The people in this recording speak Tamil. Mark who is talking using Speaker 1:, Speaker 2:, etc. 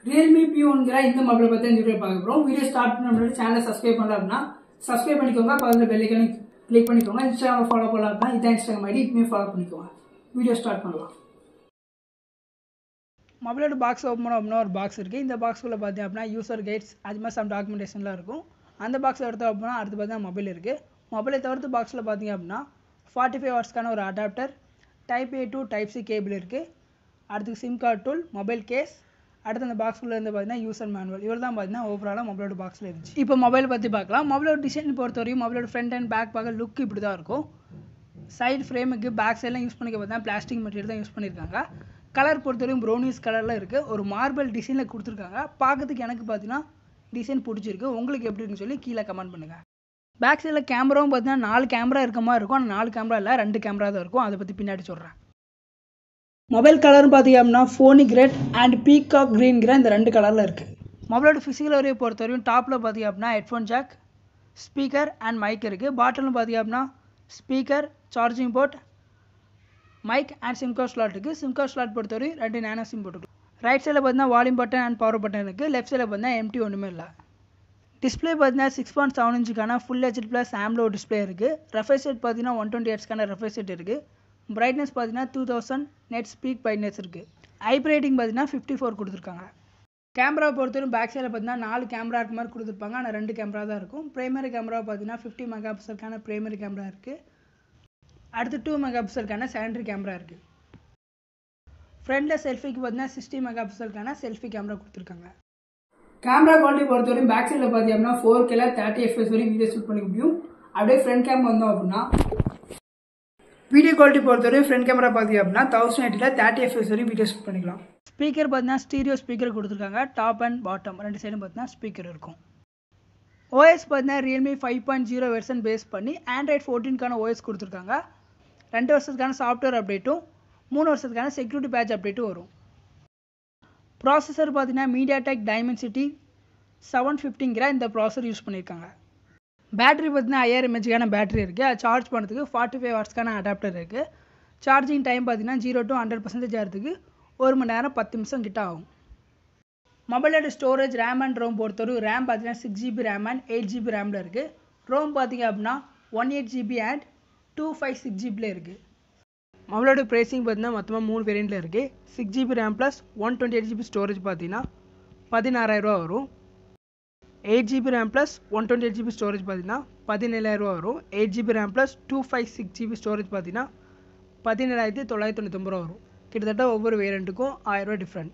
Speaker 1: Realme P1ங்கிற இந்த மொபைலை பத்தி இந்த வீடியோ பார்க்க போறோம். வீடியோ ஸ்டார்ட் பண்ண முன்னாடி சேனலை சப்ஸ்கிரைப் பண்ணல அப்படின்னா சப்ஸ்கிரைப் பண்ணிக்கோங்க. பக்கத்துல பெல் ஐகானை கிளிக் பண்ணிக்கோங்க. இன்ஸ்டாகிராம் ஃபாலோ பண்ணல அப்படின்னா இதான் இன்ஸ்டாகிராம் ஐடி இப்பவே ஃபாலோ பண்ணிக்கோங்க. வீடியோ ஸ்டார்ட் பண்ணலாம். மொபைலோட பாக்ஸ் ஓப்பன் பண்ண அப்படின்னா ஒரு பாக்ஸ் இருக்குது. இந்த பாக்ஸ்குள்ளே பார்த்தீங்க அப்படின்னா யூசர் கைட்ஸ் அது மாதிரி சம் டாக்குமெண்டேஷன்லாம் இருக்கும். அந்த பாக்ஸில் எடுத்தோம் அப்படின்னா அடுத்து பார்த்தீங்கன்னா மொபைல் இருக்குது. மொபைலை தவிர்த்து பாக்ஸில் பார்த்தீங்க அப்படின்னா 45 வாட்ஸ்க்கான ஒரு adapter, type A to type C cable இருக்குது. அடுத்து sim card tool, mobile case, அடுத்து அந்த பாக்ஸ்குள்ளே இருந்து பார்த்தீங்கன்னா யூசர் மேனுவல். இவர் தான் பார்த்தீங்கன்னா ஓவராலாக மொபைலோட பாக்ஸில் இருந்துச்சு. இப்போ மொபைல் பற்றி பார்க்கலாம். மொபைலோட டிசைன் பொறுத்தவரைக்கும் மொபைலோட ஃப்ரண்ட் அண்ட் பேக் பார்க்க லுக் இப்படி தான் இருக்கும். சைடு ஃப்ரேமுக்கு பேக் சைட்லாம் யூஸ் பண்ணிக்க பார்த்தா பிளாஸ்டிக் மெட்டீரியல் தான் யூஸ் பண்ணியிருக்காங்க. கலர் பொறுத்தவரைக்கும் ப்ரௌனிஷ் கலரில் இருக்குது. ஒரு மார்பிள் டிசைனில் கொடுத்துருக்காங்க. பார்க்கறதுக்கு எனக்கு பார்த்தீங்கன்னா டிசைன் பிடிச்சிருக்கு. உங்களுக்கு எப்படி இருக்குன்னு சொல்லி கீழே கமெண்ட் பண்ணுங்கள். பேக் சைடில் கேமராவும் பார்த்தீங்கன்னா 4 கேமரா இருக்க மாதிரி இருக்கும். ஆனால் 4 கேமரா இல்லை, 2 கேமரா தான் இருக்கும். அதை பற்றி பின்னாடி சொல்கிறேன். மொபைல் கலர்னு பார்த்தீங்க அப்படின்னா ஃபோனிக் ரெட் அண்ட் பீகாக் க்ரீன்கிற இந்த 2 கலரில் இருக்குது. மொபைலோட ஃபிசிக்கல் வரையை பொறுத்தவரைக்கும் டாப்பில் பார்த்தீங்க அப்படின்னா headphone jack, speaker and mic இருக்குது. பாட்டில்னு பார்த்தீங்க அப்படின்னா speaker, charging port, mic and SIM card slot இருக்குது. சிம் கார்டு ஸ்லாட் பொறுத்தவரை 2 நேனோ சிம் போட்டுக்கலாம். ரைட் சைடில் பார்த்தீங்கன்னா volume button and power button இருக்குது. லெஃப்ட் சைடில் பார்த்தீங்கன்னா எம்டி ஒன்றுமே இல்லை. டிஸ்பிளே பார்த்தீங்கன்னா 6.7 இன்ச்சுக்கான full HD plus AMOLED display இருக்குது. ரெஃப்ரெஷ் ரேட் பார்த்தீங்கன்னா 120 ஹெர்ட்ஸ்க்கான ரெஃப்ரெஷ் ரேட் இருக்குது. பிரைட்னஸ் பார்த்தீங்கன்னா 2000 நெட் ஸ்பீக் பிரைட்னஸ் இருக்குது. ஐபி ரேட்டிங் பார்த்தீங்கன்னா 54 கொடுத்துருக்காங்க. கேமரா பொறுத்தவரைக்கும் பேக் சைடில் பார்த்தீங்கன்னா 4 கேமரா இருக்க மாதிரி கொடுத்துருப்பாங்க. ஆனால் 2 கேமரா தான் இருக்கும். பிரைமரி கேமரா பார்த்தீங்கன்னா 50 மெகா பிக்சலுக்கான பிரைமரி கேமரா இருக்குது. அடுத்து 2 மெகா பிக்சலுக்கான செகண்டரி கேமரா இருக்குது. ஃப்ரண்டில் செல்ஃபிக்கு பார்த்தீங்கன்னா 60 மெகா பிக்சலுக்கான செல்ஃபி கேமரா கொடுத்துருக்காங்க. கேமரா குவாலிட்டி பொறுத்தவரைக்கும் பேக் சைடில் பார்த்தீங்க அப்படின்னா 4Kல 30 FPS வரைக்கும் வீடியோ ஷூட் பண்ணிக்க முடியும். அப்படியே ஃப்ரண்ட் கேமரா வந்தோம் அப்படின்னா வீடியோ குவாலிட்டி பொறுத்தவரைக்கும் ஃப்ரண்ட் கேமரா பார்த்தீங்க அப்படின்னா 1080ல 30 FPS வரைக்கும் வீடியோ ஷூட் பண்ணிக்கலாம். ஸ்பீக்கர் பார்த்தீங்கன்னா ஸ்டீரியோ ஸ்பீக்கர் கொடுத்துருக்காங்க. டாப் அண்ட் பாட்டம் 2 சைடும் பார்த்தீங்கன்னா ஸ்பீக்கர் இருக்கும். OS பார்த்தீங்கன்னா Realme 5.0 வெர்ஷன் பேஸ் பண்ணி Android 14க்கான OS கொடுத்துருக்காங்க. 2 வருஷத்துக்கான சாஃப்ட்வேர் அப்டேட்டும் 3 வருஷத்துக்கான செக்யூரிட்டி பேட்ச் அப்டேட்டும் வரும். ப்ராசஸர் பார்த்தீங்கன்னா MediaTek Dimensity 750ங்கிற இந்த ப்ராசஸர் யூஸ் பண்ணியிருக்காங்க. பேட்டரி பார்த்தீங்கன்னா 5000 mAhக்கான பேட்டரி இருக்குது. அது சார்ஜ் பண்ணுறதுக்கு 45 வாட்ஸ்க்கான அடாப்டர் இருக்குது. சார்ஜிங் டைம் பார்த்தீங்கன்னா 0 to 100% ஆகிறதுக்கு 1 மணி நேரம் 10 நிமிஷம் கிட்ட ஆகும். மொபைலோட ஸ்டோரேஜ் ரேம் அண்ட் ரோம் பொறுத்தவரை ரேம் பார்த்தீங்கன்னா 6GB ரேம் அண்ட் 8GB ரேமில் இருக்குது. ரோம் பார்த்தீங்க அப்படின்னா 18GB அண்ட் 256GB இருக்குது. மொபைலோட ப்ரைஸிங் பார்த்தீங்கன்னா மொத்தமாக 3 வேரியண்ட்டில் இருக்குது. 6GB RAM plus 128GB storage பார்த்தீங்கன்னா 16000 ரூபா வரும். 8GB RAM plus 128GB storage பார்த்தீங்கன்னா 17000 ரூபா வரும். 8GB RAM plus 256GB storage பார்த்தீங்கன்னா 17999 ரூபா வரும். கிட்டத்தட்ட ஒவ்வொரு வேரியண்ட்டுக்கும் 1000 ரூபா டிஃப்ரெண்ட்.